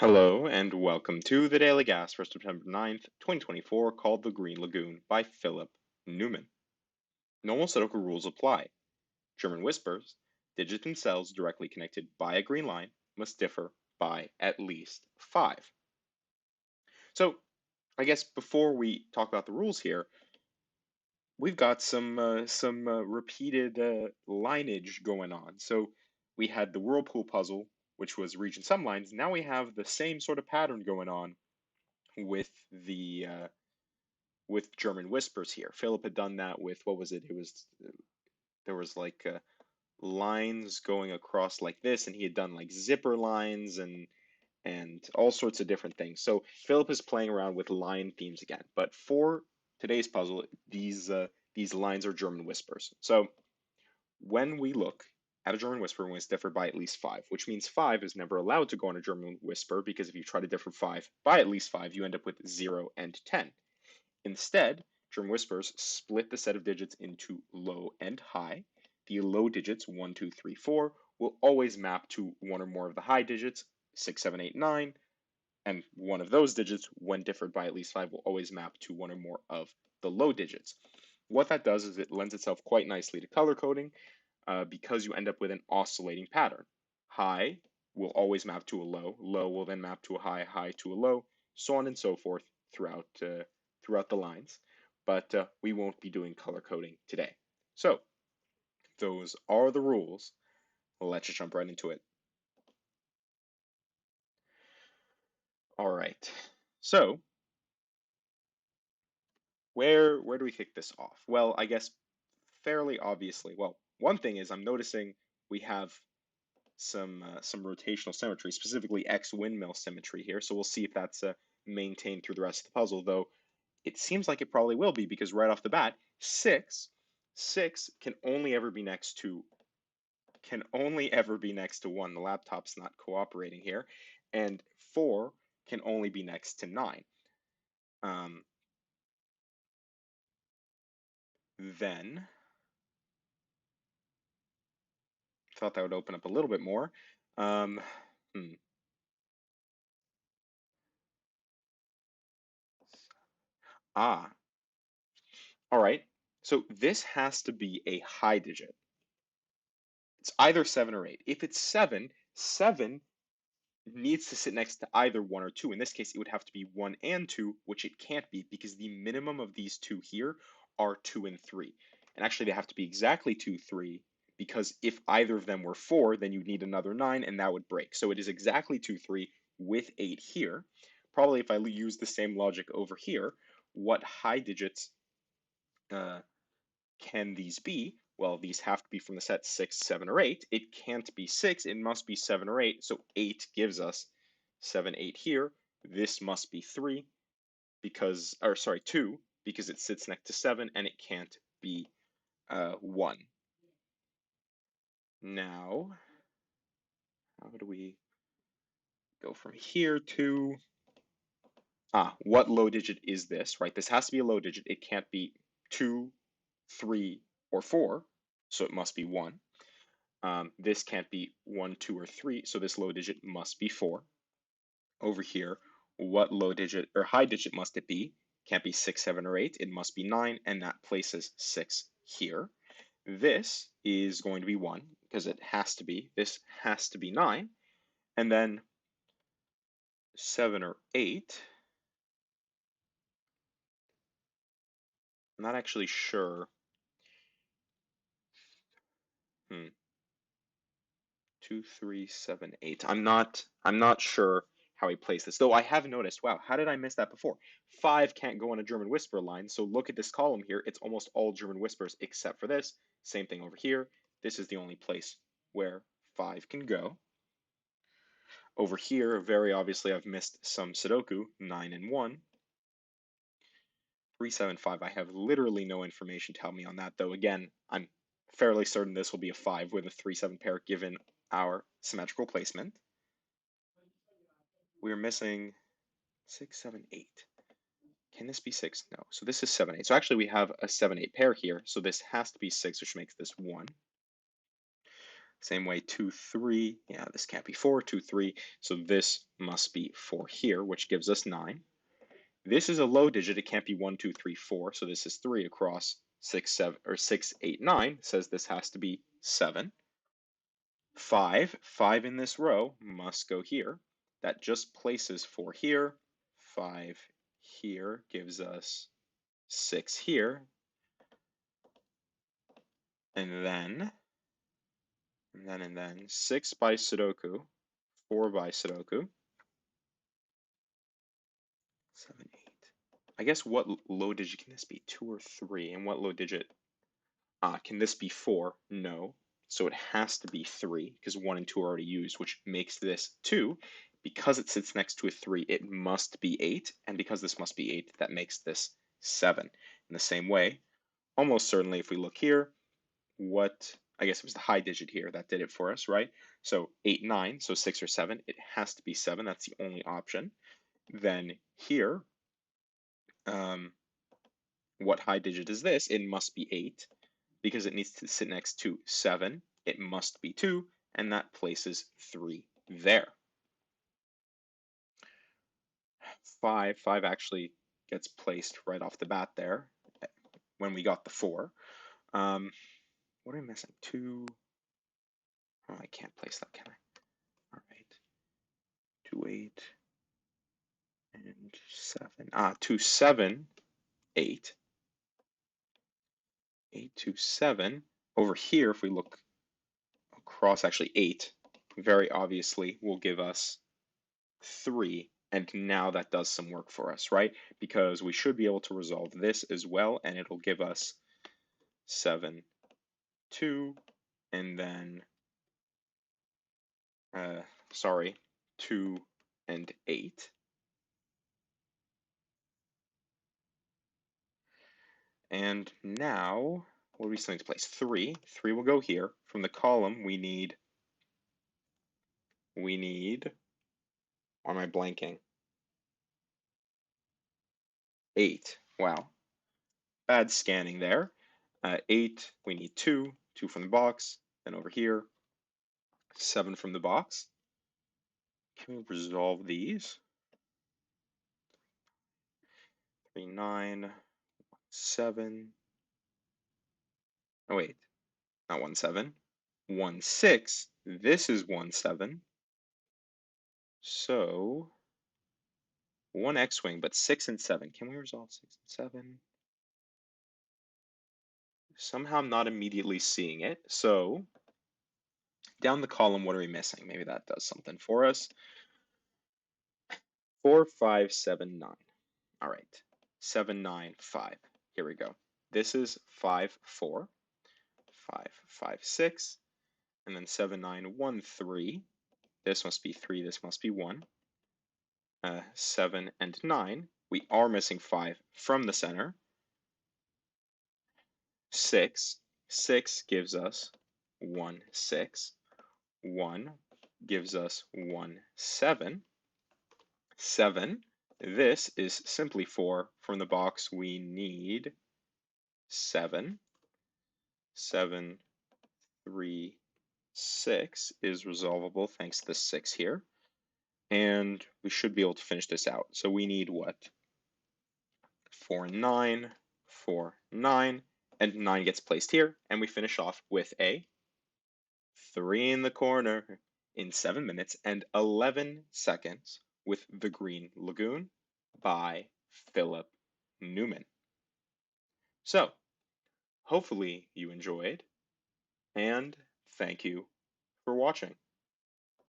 Hello and welcome to the Daily Gas for September 9th, 2024, called The Green Lagoon by Philip Newman. Normal Sudoku rules apply. German whispers, digits and cells directly connected by a green line must differ by at least 5. So, I guess before we talk about the rules here, we've got some repeated lineage going on. So, we had the whirlpool puzzle, which was region sum lines. Now we have the same sort of pattern going on with the with German whispers here. Philip had done that with what was it? It was there was like lines going across like this, and he had done like zipper lines and all sorts of different things. So Philip is playing around with line themes again. But for today's puzzle, these lines are German whispers. So when we look at a German whisper, we must differ by at least 5, which means 5 is never allowed to go on a German whisper because if you try to differ 5 by at least 5, you end up with 0 and 10. Instead, German whispers split the set of digits into low and high. The low digits, 1, 2, 3, 4, will always map to one or more of the high digits, 6, 7, 8, 9, and one of those digits, when differed by at least 5, will always map to one or more of the low digits. What that does is it lends itself quite nicely to color coding because you end up with an oscillating pattern. High will always map to a low, low will then map to a high, high to a low, so on and so forth throughout the lines, but we won't be doing color coding today. So those are the rules. Let's just jump right into it. All right. So where do we kick this off? Well, I guess fairly obviously. Well, one thing is I'm noticing we have some rotational symmetry, specifically X windmill symmetry here. So we'll see if that's maintained through the rest of the puzzle, though it seems like it probably will be because right off the bat, 6 can only ever be next to 1. The laptop's not cooperating here. And 4 can only be next to 9. Then, thought that would open up a little bit more. Um, hmm. Ah, all right. So this has to be a high digit. It's either 7 or 8. If it's 7, 7 needs to sit next to either 1 or 2. In this case, it would have to be 1 and 2, which it can't be because the minimum of these two here are 2 and 3. And actually, they have to be exactly 2, 3, because if either of them were 4, then you'd need another 9, and that would break. So it is exactly 2, 3 with 8 here. Probably if I use the same logic over here, what high digits uh, can these be? Well, these have to be from the set 6, 7, or 8. It can't be 6, it must be 7 or 8. So 8 gives us 7, 8 here. This must be 3 because, or sorry, 2 because it sits next to 7 and it can't be 1. Now, how do we go from here to, what low digit is this, right? This has to be a low digit. It can't be 2, 3, or 4, so it must be 1. This can't be 1, 2, or 3, so this low digit must be 4. Over here, what low digit or high digit must it be? Can't be 6, 7, or 8. It must be 9, and that places 6 here. This is going to be 1 because it has to be. This has to be 9. And then 7 or 8. I'm not actually sure. 2, 3, 7, 8. I'm not sure how I place this. Though I have noticed, wow, how did I miss that before? 5 can't go on a German whisper line, so look at this column here. It's almost all German whispers except for this. Same thing over here. This is the only place where 5 can go. Over here, very obviously, I've missed some Sudoku, 9 and 1. 3, 7, 5. I have literally no information to help me on that, though again, I'm fairly certain this will be a 5 with a 3, 7 pair given our symmetrical placement. We're missing 6, 7, 8. Can this be 6? No. So this is 7, 8. So actually we have a 7, 8 pair here. So this has to be 6, which makes this 1. Same way, 2, 3. Yeah, this can't be 4, 2, 3. So this must be 4 here, which gives us 9. This is a low digit. It can't be 1, 2, 3, 4. So this is 3 across 6, 7, or 6, 8, 9. Says this has to be 7. 5 in this row must go here. That just places 4 here. 5 here gives us 6 here. And then 6 by Sudoku, 4 by Sudoku, 7, 8. I guess what low digit can this be? 2 or 3? And what low digit? Can this be 4? No. So it has to be 3 because 1 and 2 are already used, which makes this 2. Because it sits next to a 3, it must be 8. And because this must be 8, that makes this 7. In the same way, almost certainly if we look here, I guess it was the high digit here that did it for us, right? So 8, 9, so 6 or 7, it has to be 7. That's the only option. Then here, what high digit is this? It must be 8 because it needs to sit next to 7. It must be 2, and that places 3 there. 5 actually gets placed right off the bat there when we got the 4. What are we missing? 2. Oh, I can't place that, can I? All right. 2, 8, and 7. 2, 7, 8. 8, 2, 7. Over here, if we look across, actually 8, very obviously will give us 3. And now that does some work for us, right? Because we should be able to resolve this as well, and it'll give us 7, 2, and then, sorry, 2 and 8. And now, what do we still need to place? 3. 3 will go here. From the column, we need, why am I blanking? 8. Wow. Bad scanning there. 8, we need 2. 2 from the box. Then over here, 7 from the box. Can we resolve these? 3, 9, 7. Oh, wait. Not 1, 7. 1, 6. This is 1, 7. So, 1 X-wing, but 6 and 7. Can we resolve 6 and 7? Somehow I'm not immediately seeing it. So, down the column, what are we missing? Maybe that does something for us. 4, 5, 7, 9. All right. 7, 9, 5. Here we go. This is 5, 4. 5, 5, 6. And then 7, 9, 1, 3. This must be 3. This must be 1. 7 and 9. We are missing 5 from the center. 6. 6 gives us 1, 6. 1 gives us 1, 7. 7. This is simply 4. From the box, we need 7. 7, 3, 6 is resolvable thanks to the 6 here. And we should be able to finish this out. So we need what? 4, 9, 4, 9, and 9 gets placed here. And we finish off with a 3 in the corner in 7 minutes and 11 seconds with The Green Lagoon by Philip Newman. So, hopefully you enjoyed, and thank you for watching.